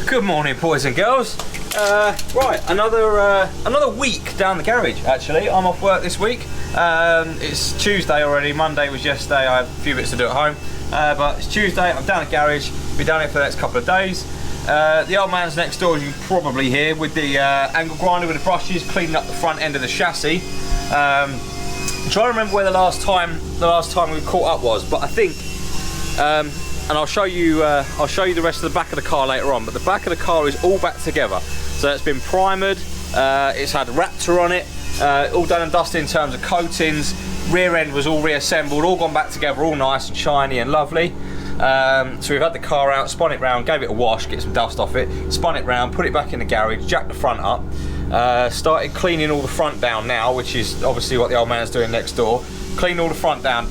Good morning, boys and girls. Right, another week down the garage. Actually, I'm off work this week. It's Tuesday already. Monday was yesterday. I have a few bits to do at home, but it's Tuesday. I'm down at the garage. Be down here for the next couple of days. The old man's next door, as you can probably hear, with the angle grinder with the brushes, cleaning up the front end of the chassis. I'm trying to remember where the last time we caught up was, but I think. And I'll show you the rest of the back of the car later on, but the back of the car is all back together. So it's been primered, it's had Raptor on it, all done and dusted in terms of coatings. Rear end was all reassembled, all gone back together, all nice and shiny and lovely. So we've had the car out, spun it round, gave it a wash, get some dust off it, spun it round, put it back in the garage, jacked the front up, started cleaning all the front down now, which is obviously what the old man's doing next door. Clean all the front down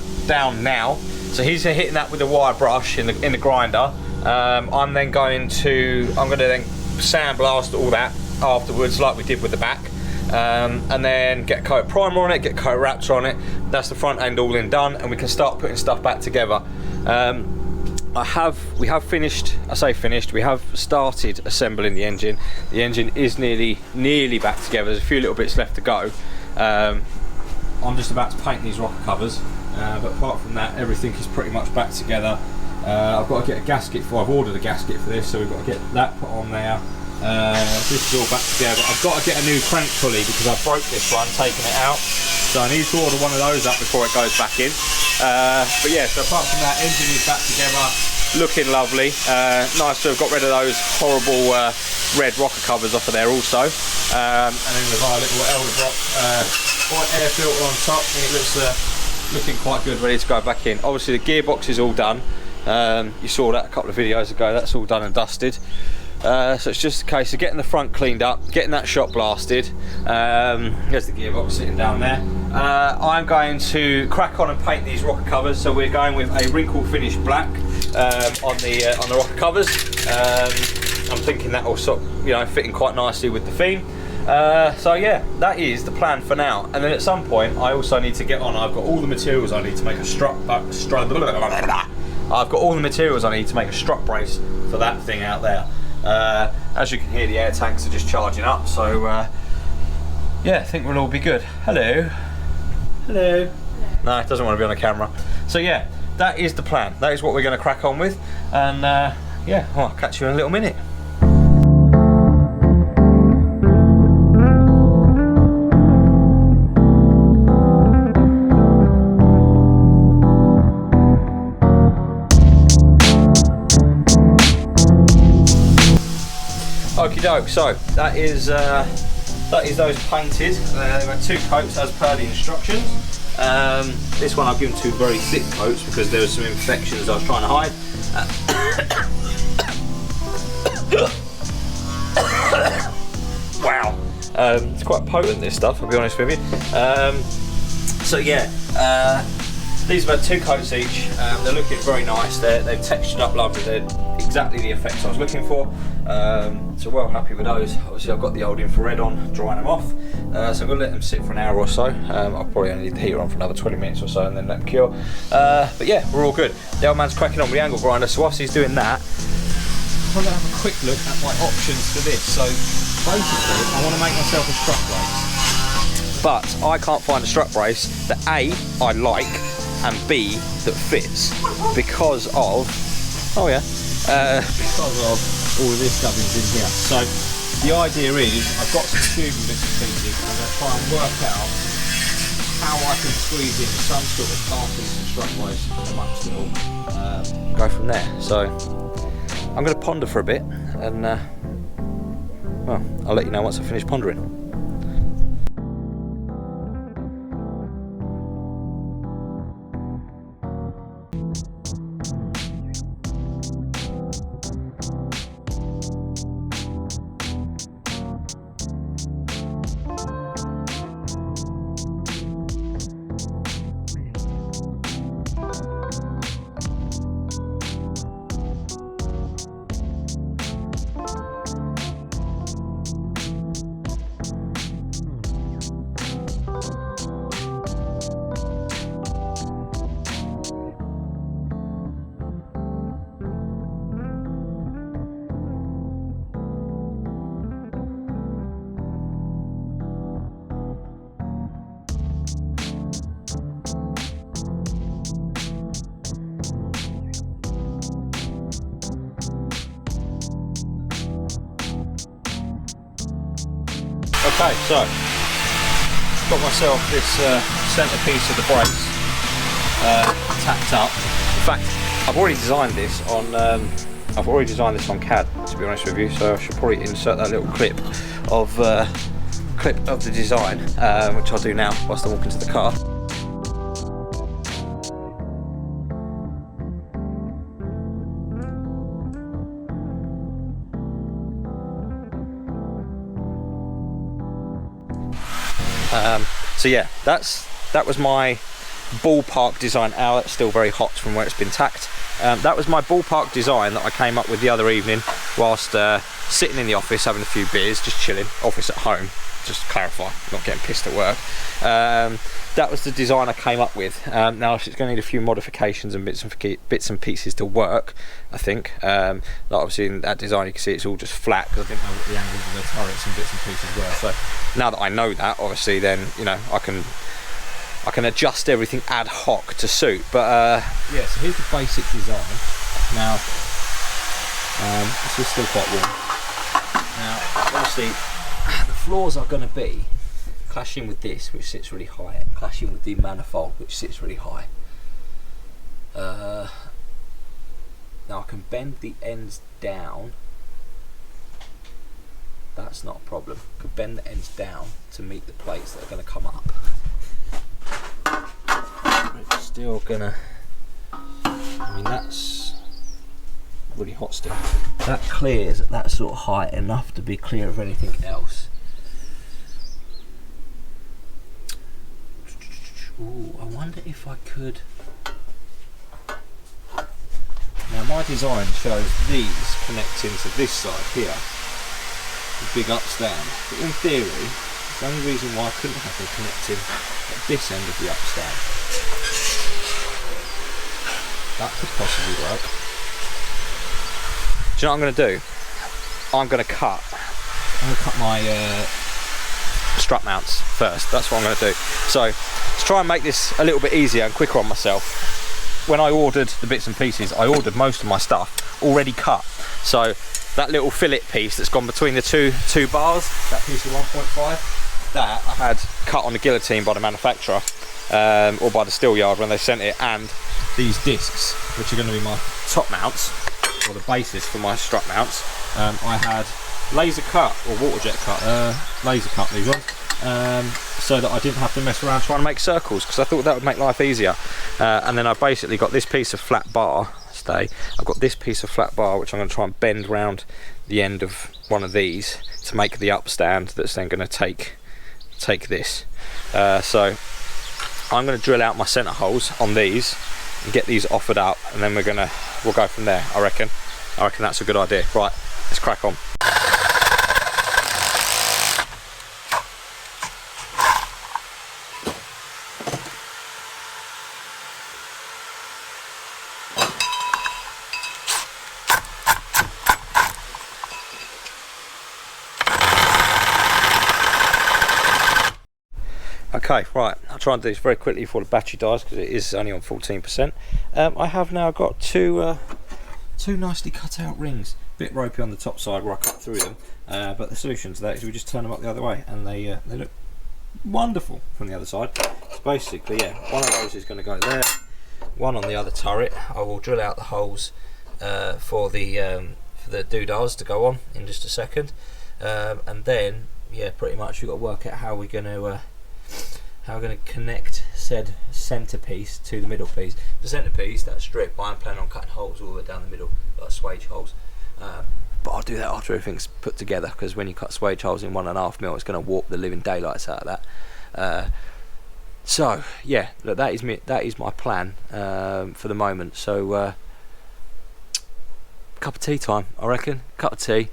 now. So he's hitting that with a wire brush in the grinder. I'm going to then sandblast all that afterwards, like we did with the back, and then get a coat of primer on it, get a coat of Raptor on it. That's the front end all in done, and we can start putting stuff back together. We have started assembling the engine. The engine is nearly back together. There's a few little bits left to go. I'm just about to paint these rocker covers. But apart from that, everything is pretty much back together. I've got to get a gasket I've ordered a gasket for this, so we've got to get that put on there. This is all back together. I've got to get a new crank pulley because I broke this one taking it out. So I need to order one of those up before it goes back in. But yeah, so apart from that, engine is back together, looking lovely. Nice to have got rid of those horrible red rocker covers off of there also. And then with our little elder block white air filter on top, and it looks looking quite good, ready to go back in. Obviously the gearbox is all done. You saw that a couple of videos ago. That's all done and dusted. So it's just a case of getting the front cleaned up, getting that shot blasted. There's the gearbox sitting down there. I'm going to crack on and paint these rocker covers. So we're going with a wrinkle finish black on the rocker covers. I'm thinking that will sort of, fit in quite nicely with the theme. So yeah, that is the plan for now. And then at some point, I also need to get on. I've got all the materials I need to make a strut. I've got all the materials I need to make a strut brace for that thing out there. As you can hear, the air tanks are just charging up. So yeah, I think we'll all be good. Hello. Hello. No, it doesn't want to be on the camera. So yeah, that is the plan. That is what we're going to crack on with. And yeah, I'll catch you in a little minute. Okie doke, so that is those painted. They've got 2 coats as per the instructions. This one I've given 2 very thick coats because there was some infections I was trying to hide. Wow, it's quite potent, this stuff, I'll be honest with you. So yeah, these are about 2 coats each. They're looking very nice. They've textured up lovely. They're exactly the effects I was looking for. So well happy with those. Obviously I've got the old infrared on, drying them off. So I'm going to let them sit for an hour or so. I'll probably only need the heater on for another 20 minutes or so and then let them cure. But yeah, we're all good. The old man's cracking on with the angle grinder, so whilst he's doing that, I'm going to have a quick look at my options for this. So basically I want to make myself a strut brace. But I can't find a strut brace that A, I like, and B, that fits because of, because of all of this gubbins in here. So the idea is, I've got some tubing bits and pieces, and I'm going to try and work out how I can squeeze in some sort of half-decent strut brace amongst it all. Go from there. So I'm going to ponder for a bit, and well, I'll let you know once I finish pondering. Okay, so got myself this centerpiece of the brace tacked up. In fact, I've already designed this on CAD, to be honest with you. So I should probably insert that little clip of the design, which I'll do now whilst I'm walking to the car. So yeah, that was my ballpark design. It's still very hot from where it's been tacked. That was my ballpark design that I came up with the other evening whilst sitting in the office having a few beers, just chilling. Office at home, just to clarify, not getting pissed at work. That was the design I came up with. Now it's going to need a few modifications and bits and pieces to work, I think. Like obviously in that design you can see it's all just flat because I didn't know what the angles of the turrets and bits and pieces were. So now that I know that, obviously, then you know I can adjust everything ad hoc to suit. But yeah, so here's the basic design. Now this is still quite warm. Now obviously the floors are going to be clashing with this, which sits really high, and clashing with the manifold, which sits really high. Now I can bend the ends down. That's not a problem. I can bend the ends down to meet the plates that are going to come up. It's still gonna. I mean, that's really hot still. That clears at that sort of height enough to be clear of anything else. Ooh, I wonder if I could. Now my design shows these connecting to this side here, the big upstand. But in theory, the only reason why I couldn't have them connecting at this end of the upstand. That could possibly work. Do you know what I'm going to do? I'm going to cut my strut mounts first. That's what I'm going to do. So to try and make this a little bit easier and quicker on myself, when I ordered the bits and pieces, I ordered most of my stuff already cut. So that little fillet piece that's gone between the two bars, that piece of 1.5, that I had cut on the guillotine by the manufacturer, or by the steel yard when they sent it, and these discs, which are going to be my top mounts, or the basis for my strut mounts, I had laser cut, or water jet cut, laser cut these ones, so that I didn't have to mess around trying to make circles, because I thought that would make life easier. And then I basically got this piece of flat bar, I've got this piece of flat bar which I'm going to try and bend round the end of one of these to make the upstand that's then going to take this. So I'm going to drill out my centre holes on these and get these offered up, and then we'll go from there. I reckon that's a good idea. Right, let's crack on. Okay, right, I'll try and do this very quickly before the battery dies, because it is only on 14%. I have now got two nicely cut out rings. A bit ropey on the top side where I cut through them, but the solution to that is we just turn them up the other way, and they look wonderful from the other side. So basically, yeah, one of those is going to go there, one on the other turret. I will drill out the holes for the doodads to go on in just a second, and then, yeah, pretty much we've got to work out how we're going to connect said centerpiece to the middle piece. The centerpiece, that strip, I'm planning on cutting holes all the way down the middle, like swage holes. But I'll do that after everything's put together, because when you cut swage holes in 1.5 mil, it's going to warp the living daylights out of that. So yeah, look, that is my plan for the moment. So cup of tea time, I reckon. Cup of tea,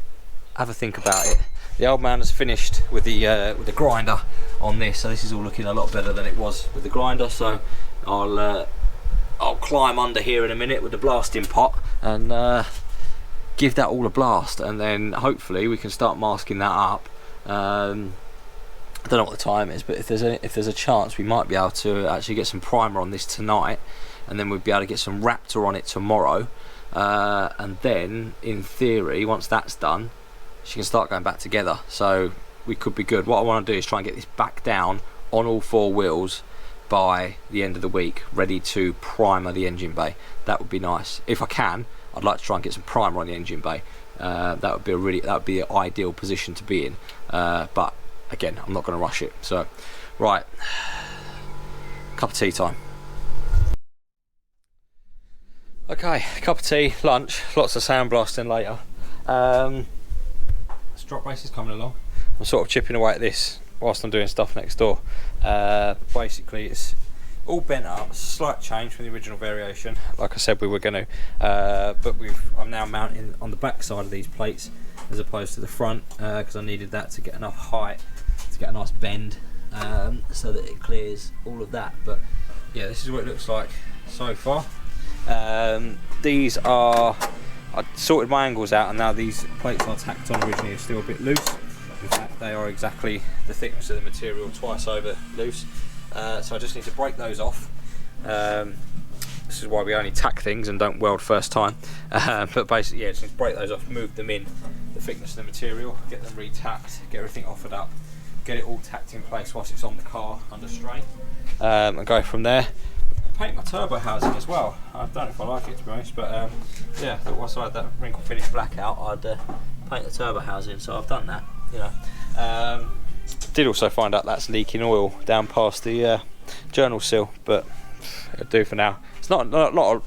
have a think about it. The old man has finished with the grinder on this, so this is all looking a lot better than it was with the grinder. So I'll climb under here in a minute with the blasting pot and give that all a blast, and then hopefully we can start masking that up. I don't know what the time is, but if there's a chance, we might be able to actually get some primer on this tonight, and then we'll be able to get some Raptor on it tomorrow, and then in theory, once that's done, she can start going back together. So we could be good. What I want to do is try and get this back down on all 4 wheels by the end of the week, ready to primer the engine bay. That would be nice. If I can, I'd like to try and get some primer on the engine bay. That would be an ideal position to be in. But again, I'm not going to rush it. So, right, cup of tea time. Okay, cup of tea, lunch, lots of sandblasting later. This drop brace is coming along. I'm sort of chipping away at this whilst I'm doing stuff next door. Basically, it's all bent up. It's a slight change from the original variation. Like I said, we were going to, but I'm now mounting on the back side of these plates as opposed to the front, because I needed that to get enough height to get a nice bend, so that it clears all of that. But yeah, this is what it looks like so far. These are, I sorted my angles out, and now these plates are tacked on originally are still a bit loose. In fact, they are exactly the thickness of the material, twice over loose. So I just need to break those off. This is why we only tack things and don't weld first time. But basically, yeah, just need to break those off, move them in the thickness of the material, get them re-tacked, get everything offered up, get it all tacked in place whilst it's on the car under strain, and go from there. Paint my turbo housing as well. I don't know if I like it, to be honest, but yeah, once I had that wrinkle finish black out, I'd paint the turbo housing, so I've done that, you know. Did also find out that's leaking oil down past the journal seal, but it'll do for now. It's not a lot of,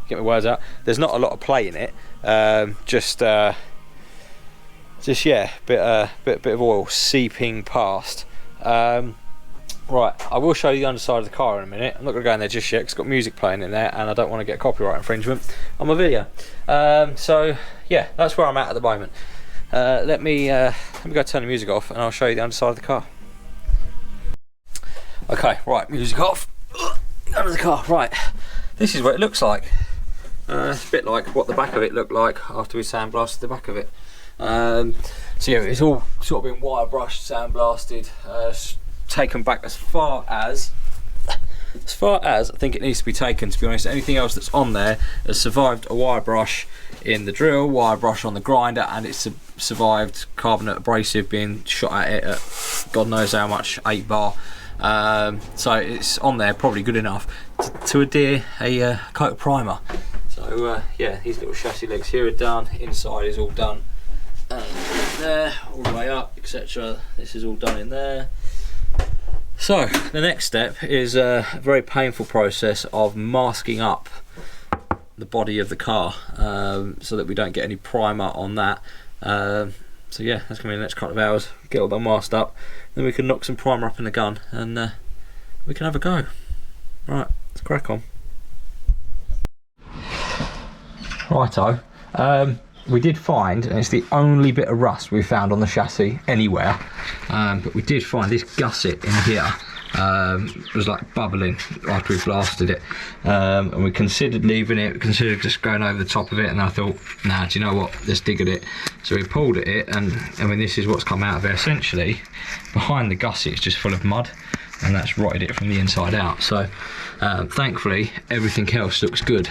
get my words out, there's not a lot of play in it, just yeah, bit of oil seeping past. Right, I will show you the underside of the car in a minute. I'm not going to go in there just yet because it's got music playing in there and I don't want to get copyright infringement on my video. So yeah, that's where I'm at the moment. Let me go turn the music off and I'll show you the underside of the car. Okay, right, music off. Out of the car. Right, this is what it looks like. It's a bit like what the back of it looked like after we sandblasted the back of it. So yeah, it's all sort of been wire brushed, sandblasted, taken back as far as I think it needs to be taken, to be honest. Anything else that's on there has survived a wire brush in the drill, wire brush on the grinder, and it's survived carbonate abrasive being shot at it at God knows how much, 8 bar. So it's on there, probably good enough to adhere a coat of primer. So yeah, these little chassis legs here are done, inside is all done, there, all the way up, etc. This is all done in there. So the next step is a very painful process of masking up the body of the car, so that we don't get any primer on that. So yeah, that's going to be the next couple of hours, get all that masked up, then we can knock some primer up in the gun and we can have a go. Right, let's crack on. Righto, we did find, and it's the only bit of rust we found on the chassis anywhere, but we did find this gusset in here. It was like bubbling after we blasted it, and we considered leaving it, considered just going over the top of it, and I thought, nah, do you know what, let's dig at it. So we pulled at it, and I mean, this is what's come out of it. Essentially, behind the gusset it's just full of mud, and that's rotted it from the inside out. So thankfully everything else looks good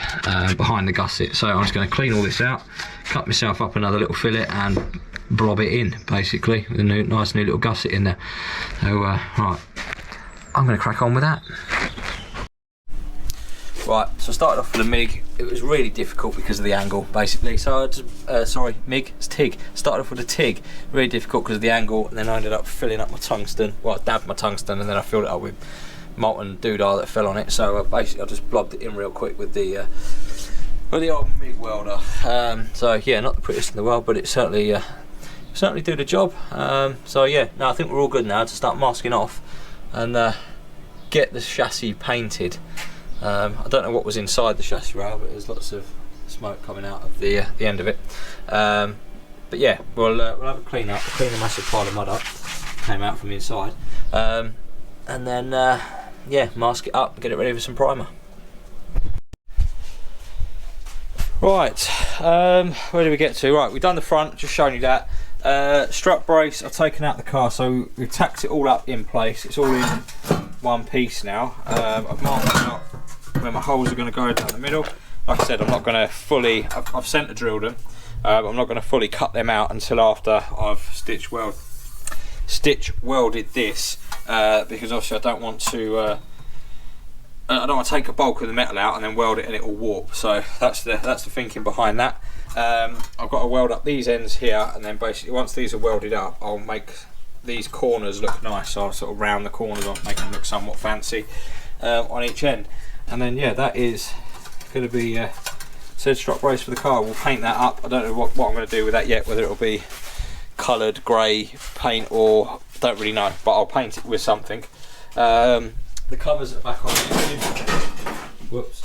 behind the gusset. So I'm just going to clean all this out, cut myself up another little fillet and blob it in, basically, with a nice new little gusset in there. So right, I'm going to crack on with that. Right, so I started off with a MIG. It was really difficult because of the angle, basically. So I just, sorry, MIG, it's TIG. Started off with a TIG, really difficult because of the angle, and then I ended up filling up my tungsten. Well, I dabbed my tungsten, and then I filled it up with molten doodah that fell on it. So basically, I just blobbed it in real quick with the old MIG welder. So yeah, not the prettiest in the world, but it certainly do the job. So yeah, no, I think we're all good now to start masking off and get the chassis painted. I don't know what was inside the chassis rail, but there's lots of smoke coming out of the end of it. But yeah, we'll have a clean up, clean a massive pile of mud up, came out from the inside, and then yeah, mask it up and get it ready for some primer. Right, where do we get to? Right, we've done the front, just showing you that. Strut brace, I've taken out the car, so we've tacked it all up in place. It's all in one piece now. I've marked out where my holes are going to go down the middle. Like I said, I'm not going to fully, I've centre drilled them, but I'm not going to fully cut them out until after I've stitched weld stitch welded this because obviously I don't want to take a bulk of the metal out and then weld it and it will warp. So that's the thinking behind that. I've got to weld up these ends here, and then basically once these are welded up, I'll make these corners look nice. So I'll sort of round the corners off, make them look somewhat fancy on each end. And then yeah, that is going to be said strop brace for the car. We'll paint that up. I don't know what I'm going to do with that yet, whether it'll be coloured grey paint or don't really know, but I'll paint it with something. The covers are back on the engine. Whoops.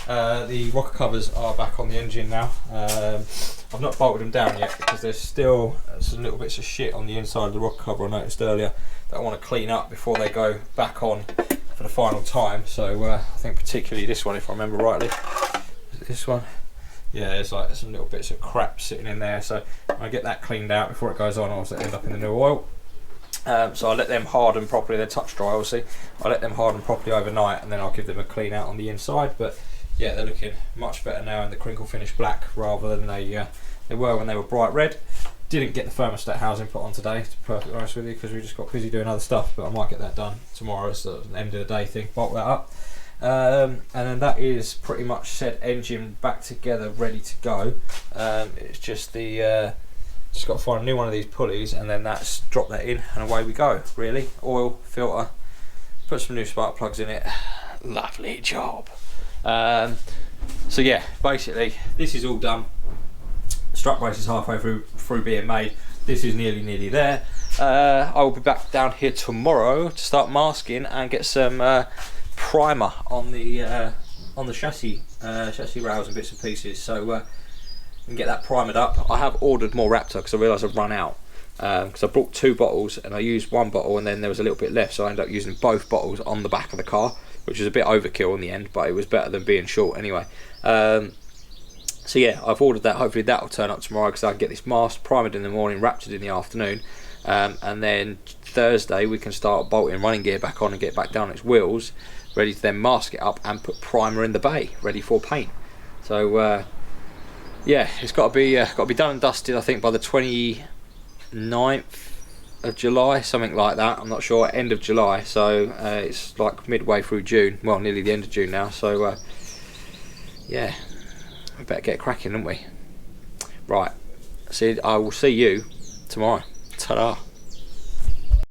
The rocker covers are back on the engine now. I've not bolted them down yet because there's still some little bits of shit on the inside of the rocker cover I noticed earlier that I want to clean up before they go back on for the final time. So I think particularly this one, if I remember rightly. Is it this one? Yeah, there's like some little bits of crap sitting in there, so I get that cleaned out before it goes on, or else they end up in the new oil. So I let them harden properly. They're touch dry, obviously. I let them harden properly overnight, and then I'll give them a clean out on the inside. But yeah, they're looking much better now in the crinkle finish black rather than they were when they were bright red. Didn't get the thermostat housing put on today, to be perfectly honest with you, because we just got busy doing other stuff. But I might get that done tomorrow. It's an end of the day thing. Bolt that up. And then that is pretty much said engine back together, ready to go. It's just the just got to find a new one of these pulleys, and then that's drop that in and away we go. Really, oil, filter, put some new spark plugs in it. Lovely job. So yeah, basically this is all done. Strut brace is halfway through being made. This is nearly there. I will be back down here tomorrow to start masking and get some primer on the chassis rails and bits and pieces, so and get that primered up. I have ordered more Raptor because I realised I've run out, because I brought 2 bottles and I used 1 bottle and then there was a little bit left, so I ended up using both bottles on the back of the car, which was a bit overkill in the end, but it was better than being short anyway. So yeah, I've ordered that. Hopefully that will turn up tomorrow because I can get this masked, primered in the morning, Raptored in the afternoon, and then Thursday we can start bolting running gear back on and get back down its wheels, ready to then mask it up and put primer in the bay, ready for paint. So yeah, it's got to be done and dusted, I think, by the 29th of July, something like that. I'm not sure, end of July, so it's like midway through June, well, nearly the end of June now, so yeah, we better get cracking, don't we? Right, I will see you tomorrow. Ta-da.